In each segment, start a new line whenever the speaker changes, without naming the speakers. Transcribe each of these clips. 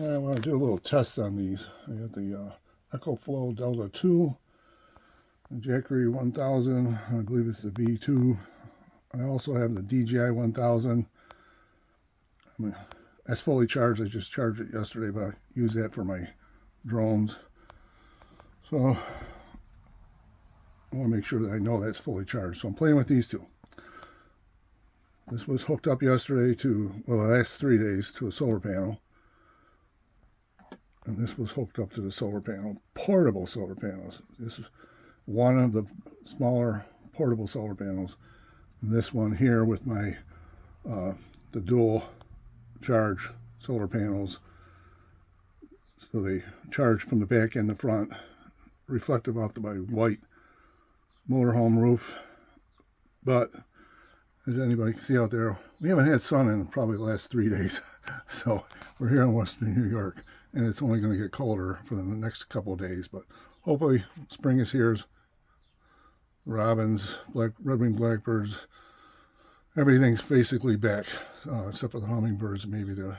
I want to do a little test on these. I got the Ecoflow Delta 2, the Jackery 1000, I believe it's the V2. I also have the DJI 1000. That's fully charged. I just charged it yesterday, but I use that for my drones. So I want to make sure that I know that's fully charged. So I'm playing with these two. This was hooked up yesterday to, well, the last 3 days to a solar panel. And this was hooked up to the solar panel, portable solar panels. This is one of the smaller portable solar panels. And this one here with my, the dual charge solar panels. So they charge from the back and the front, reflective off my white motorhome roof. But as anybody can see out there, we haven't had sun in probably the last 3 days. So we're here in western New York, and it's only going to get colder for the next couple of days. But hopefully spring is here. Robins, red-winged blackbirds, everything's basically back, except for the hummingbirds and maybe the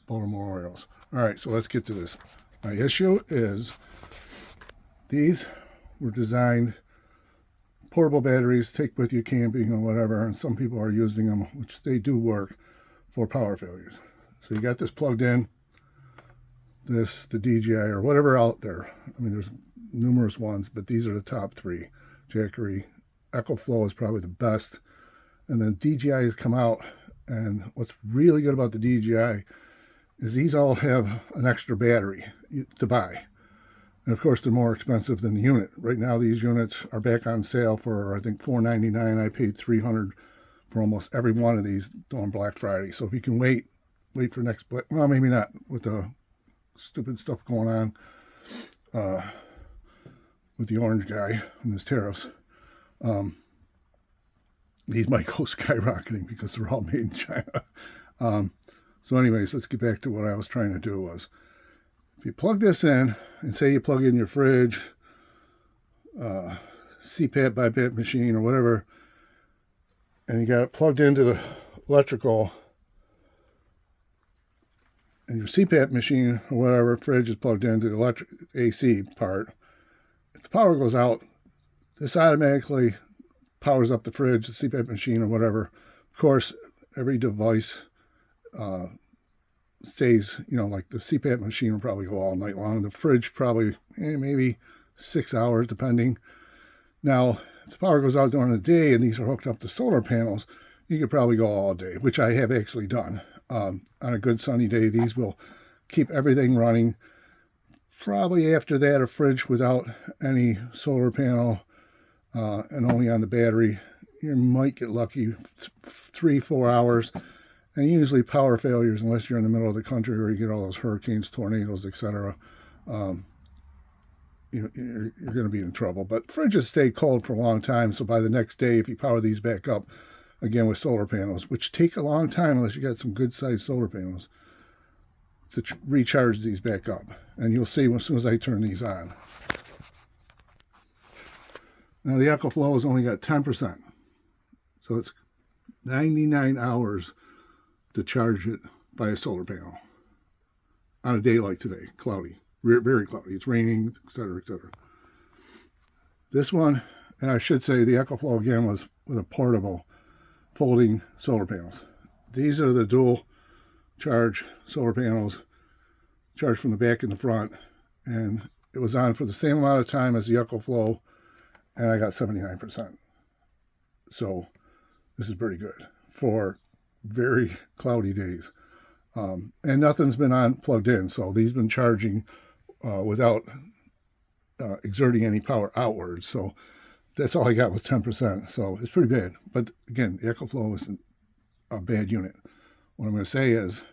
Baltimore Orioles. All right, so let's get to this. My issue is these were designed portable batteries, take with you camping or whatever, and some people are using them, which they do work, for power failures. So you got this plugged in, the DJI or whatever out there. I mean, there's numerous ones, but these are the top three. Jackery Ecoflow is probably the best. And then DJI has come out, and what's really good about the DJI is these all have an extra battery to buy. And of course, they're more expensive than the unit. Right now, these units are back on sale for, I think, $499. I paid $300 for almost every one of these on Black Friday. So if you can wait for next Black, well, maybe not with the stupid stuff going on with the orange guy and his tariffs. These might go skyrocketing because they're all made in China. So anyways, let's get back to what I was trying to do was, if you plug this in, and say you plug in your fridge, CPAP, bipap machine, or whatever, and you got it plugged into the electrical, and your CPAP machine, or whatever, fridge is plugged into the electric AC part, if the power goes out, this automatically powers up the fridge, the CPAP machine, or whatever. Of course, every device stays, like the CPAP machine will probably go all night long. The fridge probably maybe 6 hours, depending. Now, if the power goes out during the day and these are hooked up to solar panels, you could probably go all day, which I have actually done. On a good sunny day, these will keep everything running. Probably after that, a fridge without any solar panel and only on the battery, you might get lucky 3-4 hours. And usually power failures, unless you're in the middle of the country where you get all those hurricanes, tornadoes, etc., you're going to be in trouble. But fridges stay cold for a long time, so by the next day, if you power these back up, again with solar panels, which take a long time unless you got some good-sized solar panels, to recharge these back up. And you'll see as soon as I turn these on. Now, the Ecoflow has only got 10%, so it's 99 hours to charge it by a solar panel on a day like today, cloudy, very cloudy. It's raining, etc., etc. This one, and I should say the Ecoflow again was with a portable folding solar panels. These are the dual charge solar panels, charged from the back and the front, and it was on for the same amount of time as the Ecoflow, and I got 79%. So this is pretty good for very cloudy days. And nothing's been plugged in, so these been charging without exerting any power outwards. So that's all I got was 10%. So it's pretty bad. But again, the Ecoflow isn't a bad unit. What I'm going to say is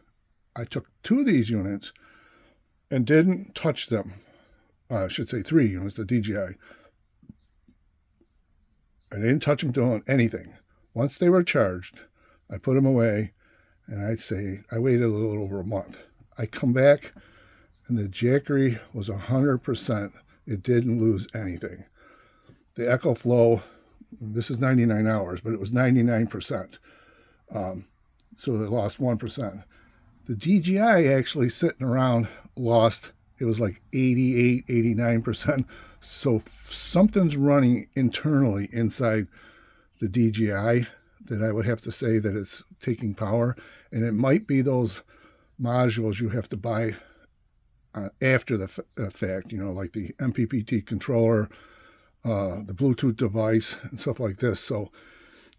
I took 2 of these units and didn't touch them. I should say 3 units, the DJI. I didn't touch them doing anything. Once they were charged, I put them away, and I'd say I waited a little over a month. I come back, and the Jackery was 100%. It didn't lose anything. The Ecoflow, this is 99 hours, but it was 99%. So they lost 1%. The DJI actually sitting around lost, it was like 88, 89%. So something's running internally inside the DJI that I would have to say that it's taking power. And it might be those modules you have to buy after the fact, you know, like the MPPT controller, the Bluetooth device and stuff like this. So,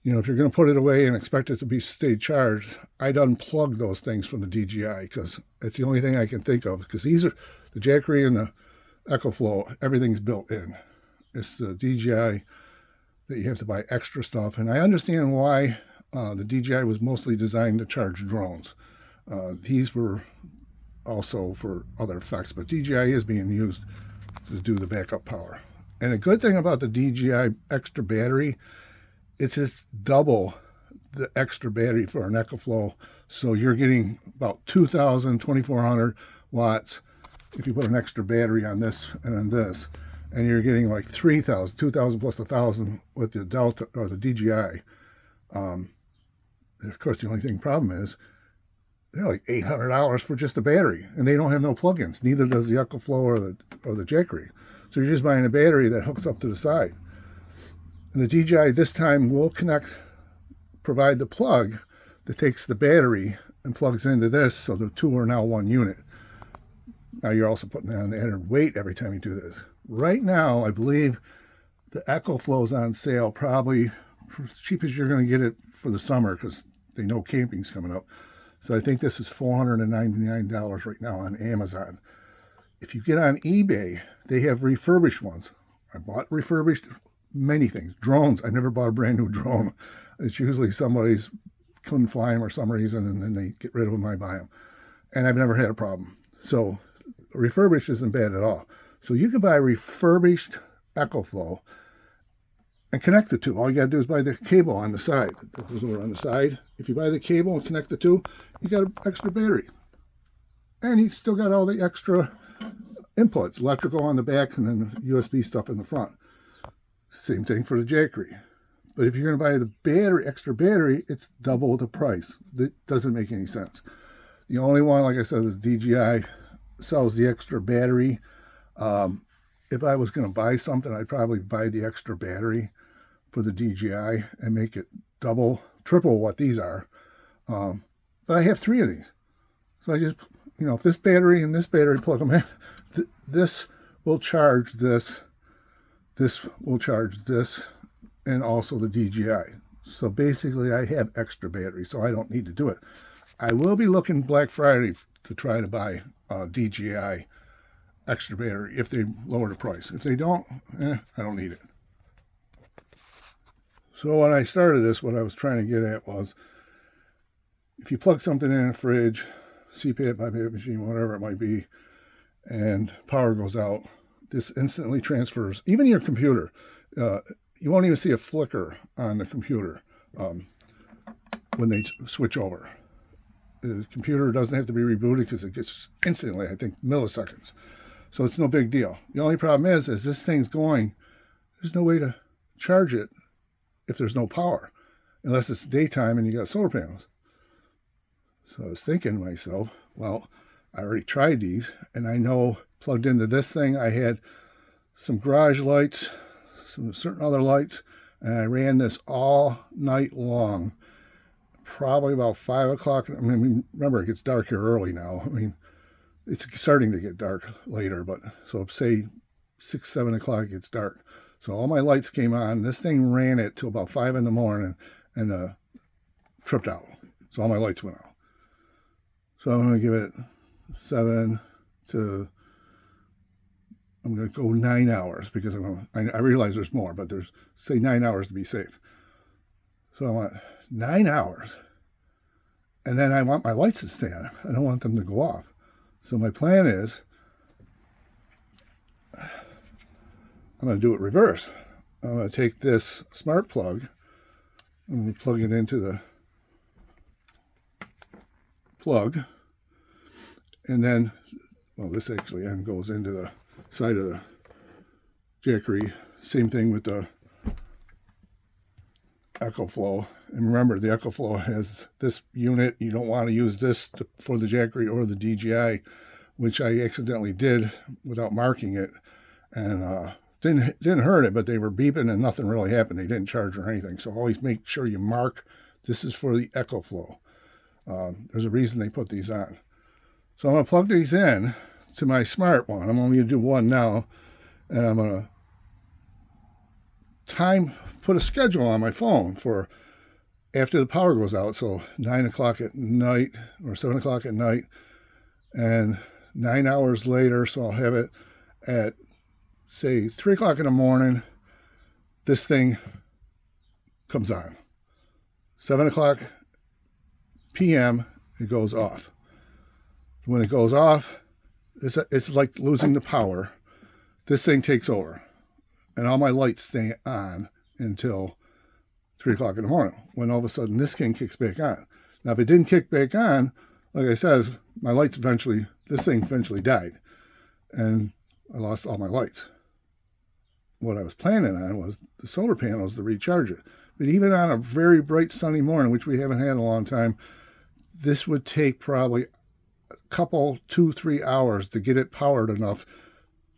you know, if you're going to put it away and expect it to stay charged, I'd unplug those things from the DJI because it's the only thing I can think of, because these are the Jackery and the Ecoflow, everything's built in. It's the DJI that you have to buy extra stuff. And I understand why the DJI was mostly designed to charge drones. These were also for other effects, but DJI is being used to do the backup power. And a good thing about the DJI extra battery, it's just double the extra battery for an Ecoflow. So you're getting about 2,000, 2,400 watts if you put an extra battery on this and on this. And you're getting like 3,000, 2,000 plus 1,000 with the Delta or the DJI. Of course, the only problem is they're like $800 for just a battery, and they don't have no plugins. Neither does the Ecoflow or the Jackery. So you're just buying a battery that hooks up to the side. And the DJI this time will provide the plug that takes the battery and plugs into this, so the two are now one unit. Now you're also putting on the added weight every time you do this. Right now, I believe the Ecoflow is on sale, probably as cheap as you're going to get it for the summer because they know camping's coming up. So I think this is $499 right now on Amazon. If you get on eBay, they have refurbished ones. I bought refurbished many things. Drones. I never bought a brand new drone. It's usually somebody's couldn't fly them or some reason, and then they get rid of them. I buy them. And I've never had a problem. So refurbished isn't bad at all. So you can buy a refurbished Ecoflow and connect the two. All you got to do is buy the cable on the side. That goes over on the side. If you buy the cable and connect the two, you got an extra battery. And you still got all the extra inputs, electrical on the back and then USB stuff in the front. Same thing for the Jackery. But if you're going to buy the battery, extra battery, it's double the price. That doesn't make any sense. The only one, like I said, is DJI sells the extra battery. If I was going to buy something, I'd probably buy the extra battery for the DJI and make it double, triple what these are. But I have 3 of these. So I just, you know, if this battery and this battery, plug them in, this will charge this will charge this, and also the DJI. So basically I have extra battery, so I don't need to do it. I will be looking Black Friday to try to buy DJI extra battery if they lower the price. If they don't, I don't need it. So when I started this, what I was trying to get at was, if you plug something in a fridge, CPAP, bipap machine, whatever it might be, and power goes out, this instantly transfers, even your computer. You won't even see a flicker on the computer when they switch over. The computer doesn't have to be rebooted because it gets instantly, I think, milliseconds. So it's no big deal. The only problem is this thing's going, there's no way to charge it if there's no power, unless it's daytime and you got solar panels. So I was thinking to myself, well, I already tried these, and I know plugged into this thing, I had some garage lights, some certain other lights, and I ran this all night long, probably about 5 o'clock. I mean, remember, it gets dark here early now. I mean, it's starting to get dark later, but so say 6, 7 o'clock, it gets dark. So all my lights came on. This thing ran it till about 5 in the morning and tripped out. So all my lights went out. So I'm going to give it 7 to, I'm going to go 9 hours because I realize there's more, but there's, say 9 hours to be safe. So I want 9 hours. And then I want my lights to stay on. I don't want them to go off. So my plan is, I'm going to do it reverse. I'm going to take this smart plug and plug it into the plug. And then, well, this actually end goes into the side of the Jackery. Same thing with the Ecoflow. And remember, the Ecoflow has this unit. You don't want to use this for the Jackery or the DJI, which I accidentally did without marking it. And didn't hurt it, but they were beeping and nothing really happened. They didn't charge or anything. So always make sure you mark, this is for the Ecoflow. There's a reason they put these on. So I'm going to plug these in to my smart one. I'm only going to do one now. And I'm going to put a schedule on my phone for after the power goes out. So 9 o'clock at night or 7 o'clock at night. And 9 hours later, so I'll have it at, say, 3 o'clock in the morning. This thing comes on. 7 o'clock p.m., it goes off. When it goes off, it's like losing the power. This thing takes over. And all my lights stay on until 3 o'clock in the morning, when all of a sudden this thing kicks back on. Now, if it didn't kick back on, like I said, my lights this thing eventually died. And I lost all my lights. What I was planning on was the solar panels to recharge it. But even on a very bright sunny morning, which we haven't had in a long time, this would take probably a couple, 2-3 hours to get it powered enough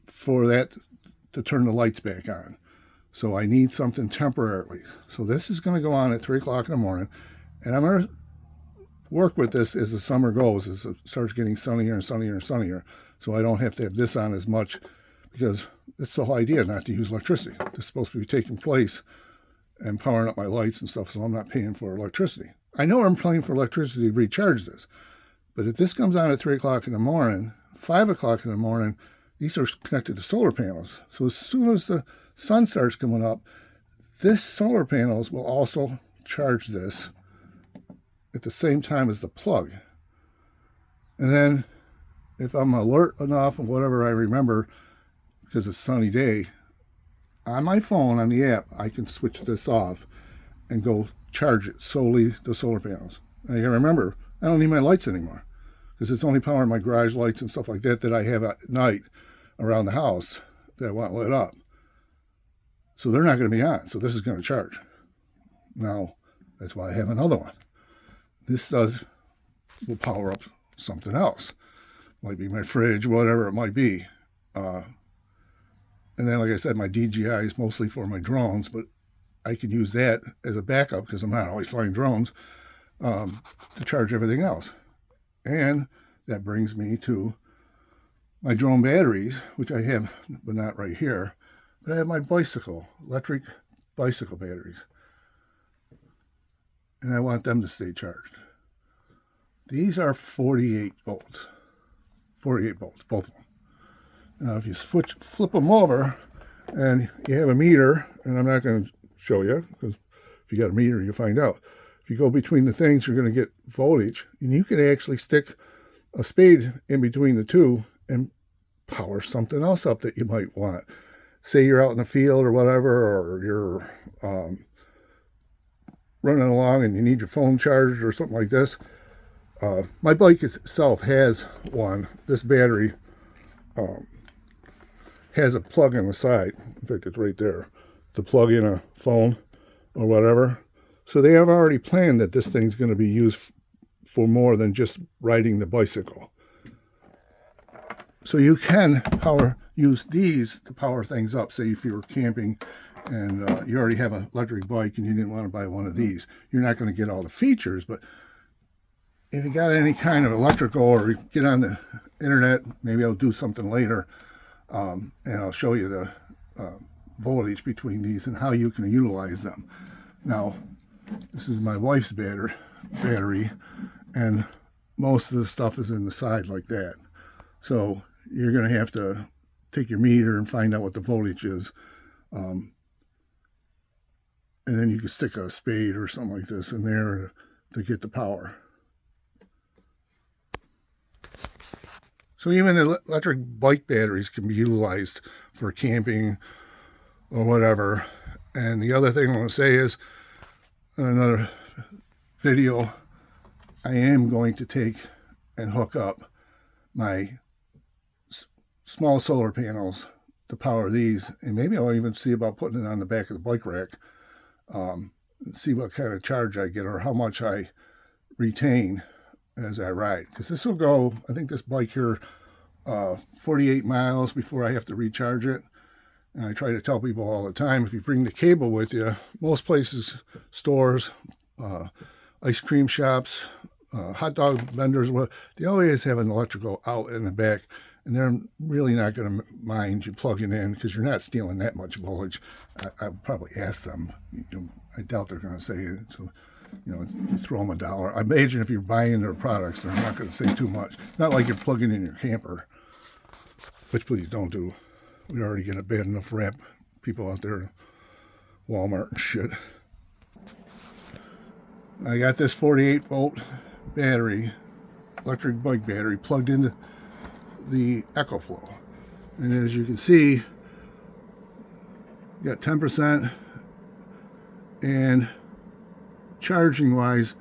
for that to turn the lights back on. So I need something temporarily. So this is going to go on at 3 o'clock in the morning. And I'm going to work with this as the summer goes, as it starts getting sunnier and sunnier and sunnier. So I don't have to have this on as much, because it's the whole idea, not to use electricity. This is supposed to be taking place and powering up my lights and stuff, so I'm not paying for electricity. I know I'm paying for electricity to recharge this, but if this comes on at 3 o'clock in the morning, 5 o'clock in the morning, these are connected to solar panels. So as soon as the sun starts coming up, this solar panels will also charge this at the same time as the plug. And then if I'm alert enough and whatever I remember, because it's a sunny day, on my phone, on the app, I can switch this off and go charge it solely the solar panels. And I can remember, I don't need my lights anymore, because it's only powering my garage lights and stuff like that that I have at night around the house that I want lit up. So they're not going to be on. So this is going to charge. Now, that's why I have another one. This will power up something else. Might be my fridge, whatever it might be. And then, like I said, my DJI is mostly for my drones, but I can use that as a backup, because I'm not always flying drones, to charge everything else. And that brings me to my drone batteries, which I have, but not right here. But I have my electric bicycle batteries. And I want them to stay charged. These are 48 volts. 48 volts, both of them. Now, if you flip them over and you have a meter, and I'm not going to show you, because if you got a meter, you'll find out. If you go between the things, you're going to get voltage, and you can actually stick a spade in between the two and power something else up that you might want. Say you're out in the field or whatever, or you're running along and you need your phone charged or something like this. My bike itself has one. This battery has a plug on the side. In fact, it's right there, to plug in a phone or whatever. So they have already planned that this thing's going to be used for more than just riding the bicycle. So you can use these to power things up. Say if you were camping and you already have an electric bike and you didn't want to buy one of these, you're not going to get all the features, but if you got any kind of electrical, or you get on the internet, maybe I'll do something later, and I'll show you the voltage between these and how you can utilize them. Now, this is my wife's battery, and most of the stuff is in the side like that. So you're going to have to take your meter and find out what the voltage is. And then you can stick a spade or something like this in there to get the power. So even the electric bike batteries can be utilized for camping or whatever. And the other thing I want to say is, in another video, I am going to take and hook up my small solar panels to power these. And maybe I'll even see about putting it on the back of the bike rack and see what kind of charge I get or how much I retain as I ride. Because this will go, I think this bike here, 48 miles before I have to recharge it. And I try to tell people all the time, if you bring the cable with you, most places, stores, ice cream shops, hot dog vendors, they always have an electrical outlet in the back, and they're really not going to mind you plugging in because you're not stealing that much voltage. I would probably ask them. I doubt they're going to say it. So, you throw them $1. I imagine if you're buying their products, they're not going to say too much. It's not like you're plugging in your camper, which please don't do. We already get a bad enough rap, people out there, Walmart and shit. I got this 48 volt battery, electric bike battery, plugged into the Ecoflow. And as you can see, got 10%, and charging wise,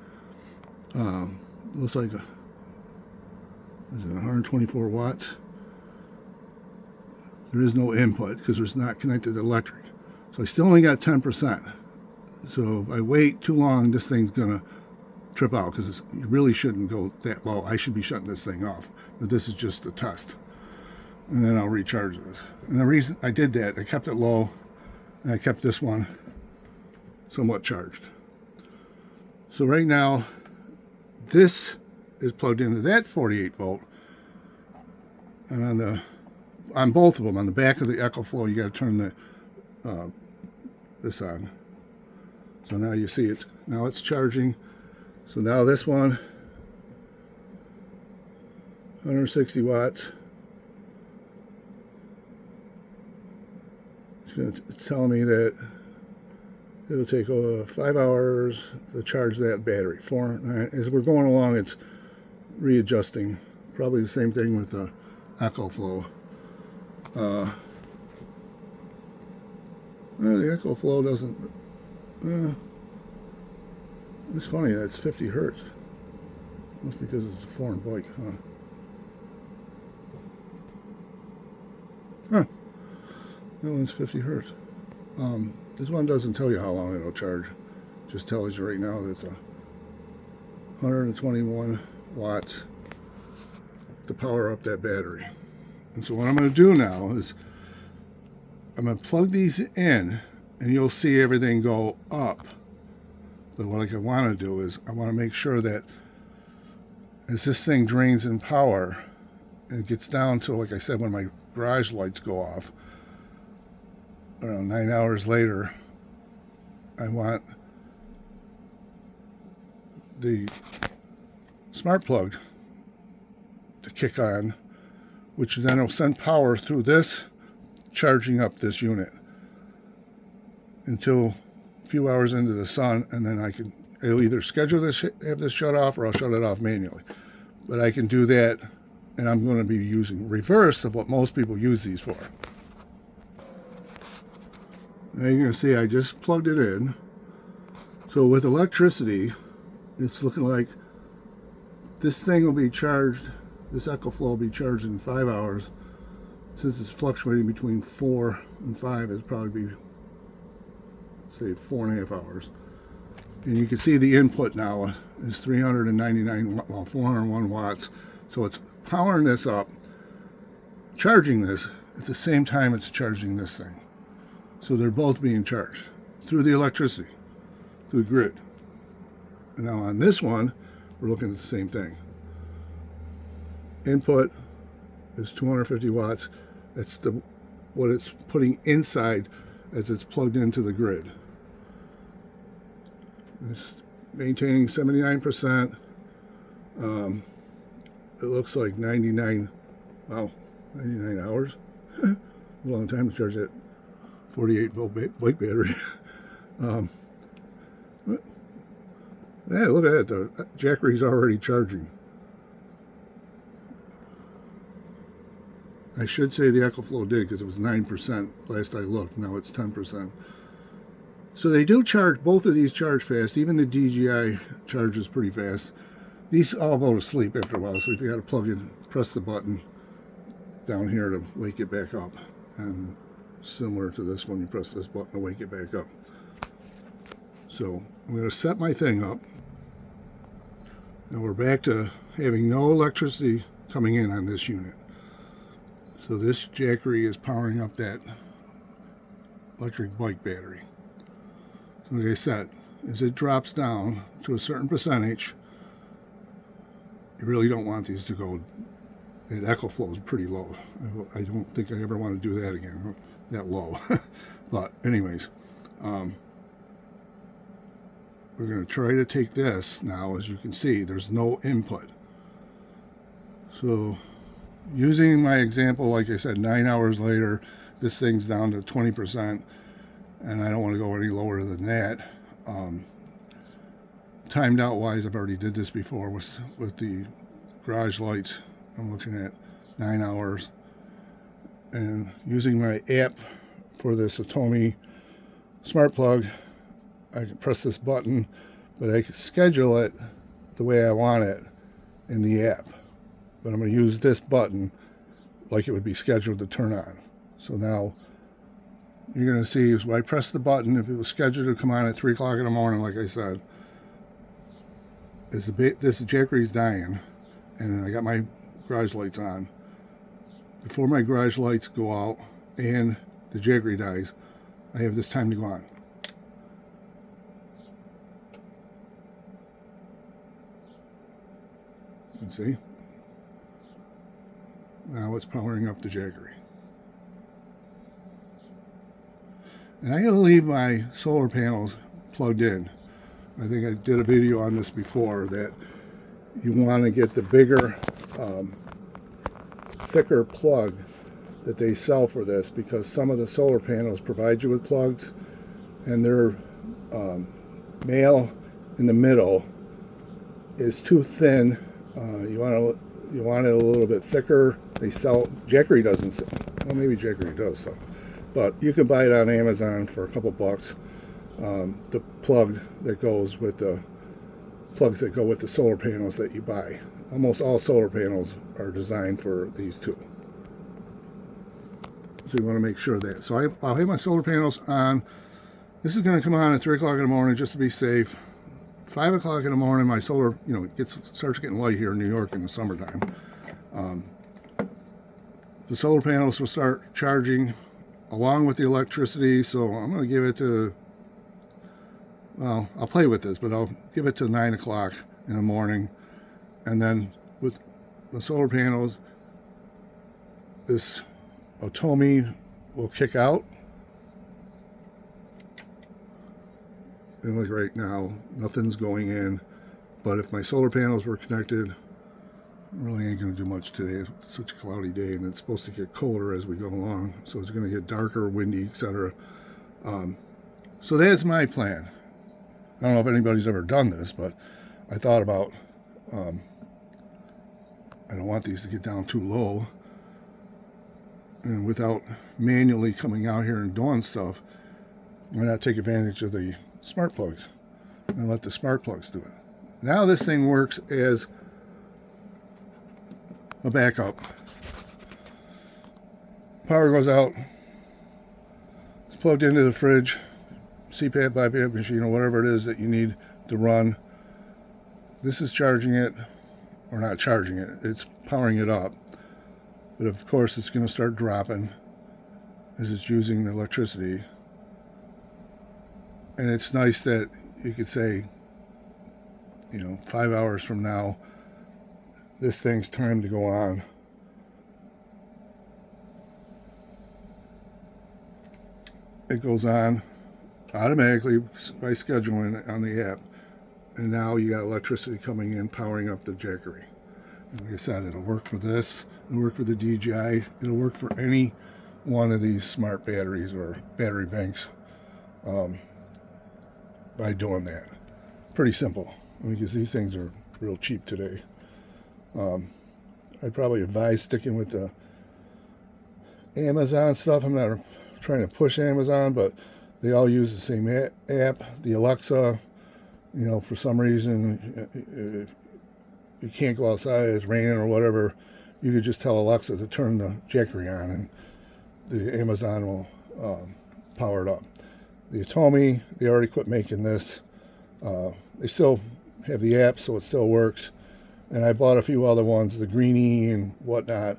looks like is it 124 watts? There is no input because it's not connected to electric. So I still only got 10%. So if I wait too long, this thing's going to trip out because you really shouldn't go that low. I should be shutting this thing off. But this is just a test. And then I'll recharge this. And the reason I did that, I kept it low, and I kept this one somewhat charged. So right now, this is plugged into that 48 volt. And on both of them, on the back of the Ecoflow, you got to turn this on. So now you see it's charging. So now this one, 160 watts. It's telling me that it'll take 5 hours to charge that battery. As we're going along, it's readjusting. Probably the same thing with the Ecoflow. The Ecoflow doesn't. It's funny, that's 50 hertz. That's because it's a foreign bike, huh? That one's 50 hertz. This one doesn't tell you how long it'll charge. It just tells you right now that it's 121 watts to power up that battery. And so what I'm going to do now is I'm going to plug these in, and you'll see everything go up. But what I want to do is I want to make sure that as this thing drains in power and it gets down to, like I said, when my garage lights go off, around 9 hours later, I want the smart plug to kick on, which then will send power through this, charging up this unit until a few hours into the sun, and then it'll either schedule this, have this shut off, or I'll shut it off manually. But I can do that, and I'm going to be using reverse of what most people use these for. Now you're going to see I just plugged it in. So with electricity, it's looking like this thing will be charged, this Ecoflow will be charged in 5 hours. Since it's fluctuating between 4 and 5, it'll probably be, say, 4.5 hours. And you can see the input now is 401 watts. So it's powering this up, charging this at the same time it's charging this thing. So they're both being charged through the electricity, through the grid. And now on this one, we're looking at the same thing. Input is 250 watts. That's what it's putting inside as it's plugged into the grid. It's maintaining 79%. It looks like 99 hours. A long time to charge that 48 volt bike battery. Yeah, look at that. The Jackery's already charging. I should say the Ecoflow did, because it was 9% last I looked. Now it's 10%. So they do charge, both of these charge fast. Even the DJI charges pretty fast. These all go to sleep after a while, so if you got to plug in, press the button down here to wake it back up. And similar to this one, you press this button to wake it back up. So I'm going to set my thing up. And we're back to having no electricity coming in on this unit. So this Jackery is powering up that electric bike battery. So like I said, as it drops down to a certain percentage, you really don't want these to go. That Ecoflow is pretty low. I don't think I ever want to do that again, that low. But anyways, we're going to try to take this now. As you can see, there's no input. So using my example, like I said, 9 hours later, this thing's down to 20%, and I don't want to go any lower than that. Timed out wise, I've already did this before with the garage lights. I'm looking at 9 hours, and using my app for this Atomi smart plug, I can press this button, but I can schedule it the way I want it in the app. But I'm going to use this button like it would be scheduled to turn on. So now you're going to see is when I press the button, if it was scheduled to come on at 3 o'clock in the morning, like I said, this Jackery's dying, and I got my garage lights on. Before my garage lights go out and the Jackery dies, I have this time to go on. You can see. Now it's powering up the Jackery. And I gotta leave my solar panels plugged in. I think I did a video on this before, that you want to get the bigger, thicker plug that they sell for this, because some of the solar panels provide you with plugs, and their male in the middle is too thin. You want it a little bit thicker. They sell, Jackery doesn't sell, well, maybe Jackery does sell, but you can buy it on Amazon for a couple bucks. The plug that goes with the plugs that go with the solar panels that you buy. Almost all solar panels are designed for these two. So you want to make sure that. So I'll have my solar panels on. This is going to come on at 3 o'clock in the morning just to be safe. 5 o'clock in the morning, my solar, starts getting light here in New York in the summertime. The solar panels will start charging along with the electricity. So I'm going to give it to, well, I'll play with this, but I'll give it to 9 o'clock in the morning. And then with the solar panels, this Atomi will kick out. And like right now, nothing's going in. But if my solar panels were connected, I really ain't going to do much today. It's such a cloudy day, and it's supposed to get colder as we go along. So it's going to get darker, windy, etc. So that's my plan. I don't know if anybody's ever done this, but I thought about, I don't want these to get down too low. And without manually coming out here and doing stuff, why not take advantage of the smart plugs and let the smart plugs do it. Now this thing works as a backup. Power goes out, it's plugged into the fridge, CPAP, bipap machine, or whatever it is that you need to run. This is charging it, or not charging it, it's powering it up. But of course it's going to start dropping as it's using the electricity. And it's nice that you could say, 5 hours from now, this thing's time to go on. It goes on automatically by scheduling on the app. And now you got electricity coming in, powering up the Jackery. And like I said, it'll work for this, it'll work for the DJI, it'll work for any one of these smart batteries or battery banks by doing that. Pretty simple, because these things are real cheap today. I'd probably advise sticking with the Amazon stuff. I'm not trying to push Amazon, but they all use the same app. The Alexa, for some reason, you can't go outside, it's raining or whatever, you could just tell Alexa to turn the Jackery on, and the Amazon will power it up. The Atomi, they already quit making this. They still have the app, so it still works. And I bought a few other ones, the Greenie and whatnot.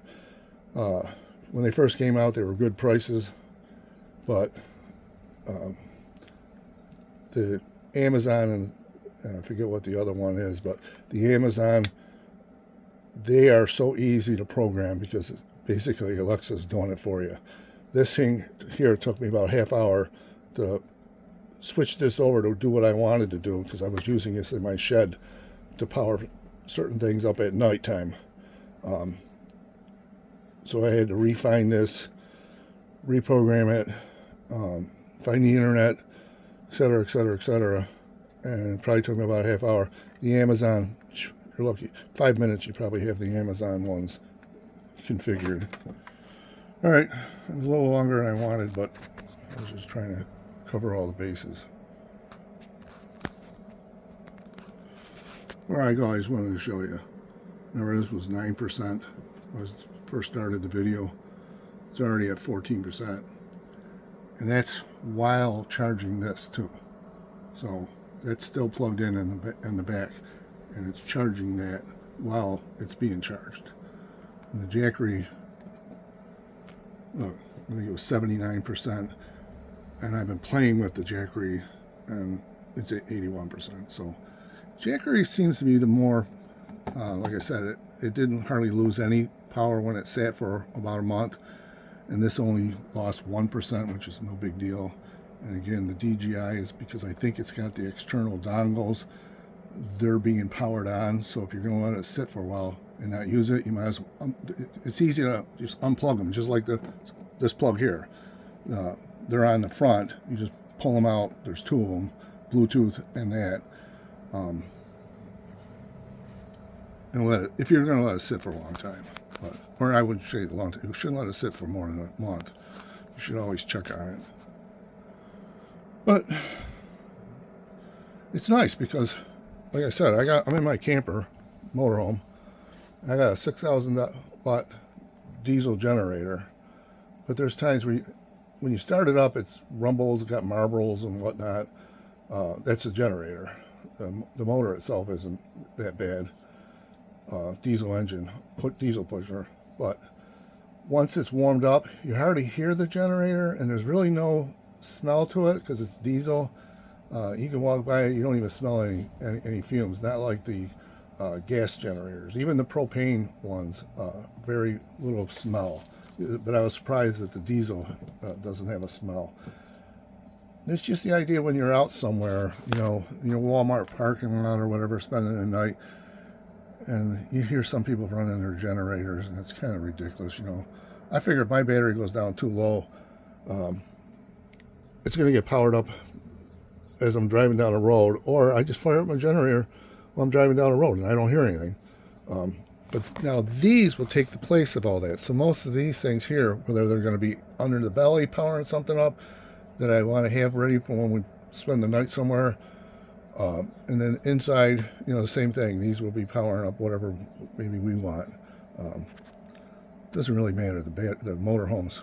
When they first came out, they were good prices, but the Amazon, and I forget what the other one is, but the Amazon, they are so easy to program because basically Alexa's doing it for you. This thing here took me about a half hour to switch this over to do what I wanted to do, because I was using this in my shed to power certain things up at nighttime. So I had to refine this, reprogram it, find the internet, etc., etc., etc. And it probably took me about a half hour. The Amazon, you're lucky, 5 minutes you probably have the Amazon ones configured. All right, it was a little longer than I wanted, but I was just trying to cover all the bases. All right, guys, wanted to show you. Remember, this was 9%. When I first started the video. It's already at 14%. And that's while charging this too. So that's still plugged in the back, and it's charging that while it's being charged. And the Jackery, look, I think it was 79%. And I've been playing with the Jackery, and it's at 81%. So Jackery seems to be the more, like I said, it didn't hardly lose any power when it sat for about a month, and this only lost 1%, which is no big deal. And again, the DJI is because I think it's got the external dongles. They're being powered on, so if you're going to let it sit for a while and not use it, you might as well, it's easy to just unplug them, just like this plug here. They're on the front. You just pull them out. There's two of them, Bluetooth and that. And let it, if you're going to let it sit for a long time, or I wouldn't say a long time, you shouldn't let it sit for more than a month. You should always check on it. But it's nice because, like I said, I'm in my camper motorhome. I got a 6,000 watt diesel generator, but there's times when you start it up, it's rumbles, got marbles and whatnot. That's a generator. The motor itself isn't that bad. Diesel engine, diesel pusher, but once it's warmed up, you hardly hear the generator, and there's really no smell to it because it's diesel. You can walk by it, you don't even smell any fumes. Not like the gas generators. Even the propane ones, very little smell. But I was surprised that the diesel doesn't have a smell. It's just the idea when you're out somewhere, you know, in your Walmart parking lot or whatever, spending the night, and you hear some people running their generators, and it's kind of ridiculous, you know. I figure if my battery goes down too low, it's going to get powered up as I'm driving down the road, or I just fire up my generator while I'm driving down the road and I don't hear anything. But now these will take the place of all that. So most of these things here, whether they're going to be under the belly powering something up that I want to have ready for when we spend the night somewhere, and then inside, you know, the same thing. These will be powering up whatever maybe we want. Doesn't really matter. The motorhome's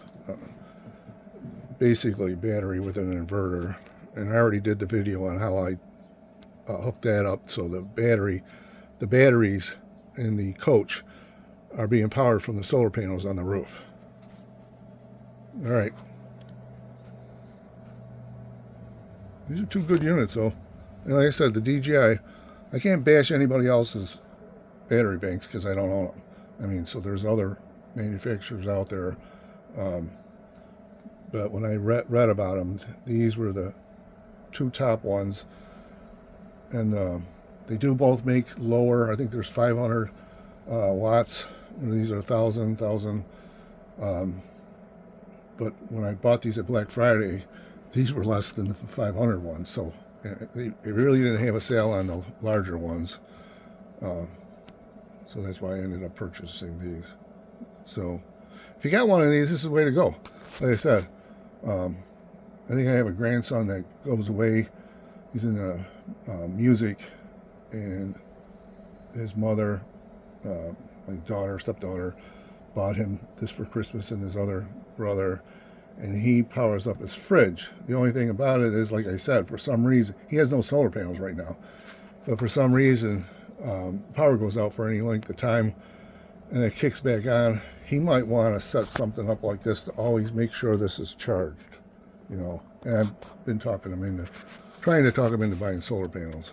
basically battery with an inverter, and I already did the video on how I hooked that up. So the batteries in the coach are being powered from the solar panels on the roof. All right. These are two good units, though. And like I said, the DJI, I can't bash anybody else's battery banks because I don't own them. I mean, so there's other manufacturers out there. But when I read about them, these were the two top ones. And they do both make lower. I think there's 500 watts. These are 1,000. But when I bought these at Black Friday, these were less than the 500 ones. So they really didn't have a sale on the larger ones. So that's why I ended up purchasing these. So if you got one of these, this is the way to go. Like I said, I think I have a grandson that goes away. He's in music, and his mother, my stepdaughter, bought him this for Christmas, and his other brother. and he powers up his fridge. The only thing about it is, like I said, for some reason, he has no solar panels right now, but for some reason, power goes out for any length of time, and it kicks back on. He might want to set something up like this to always make sure this is charged, you know. And I've been trying to talk him into buying solar panels,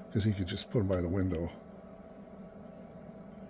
because he could just put them by the window.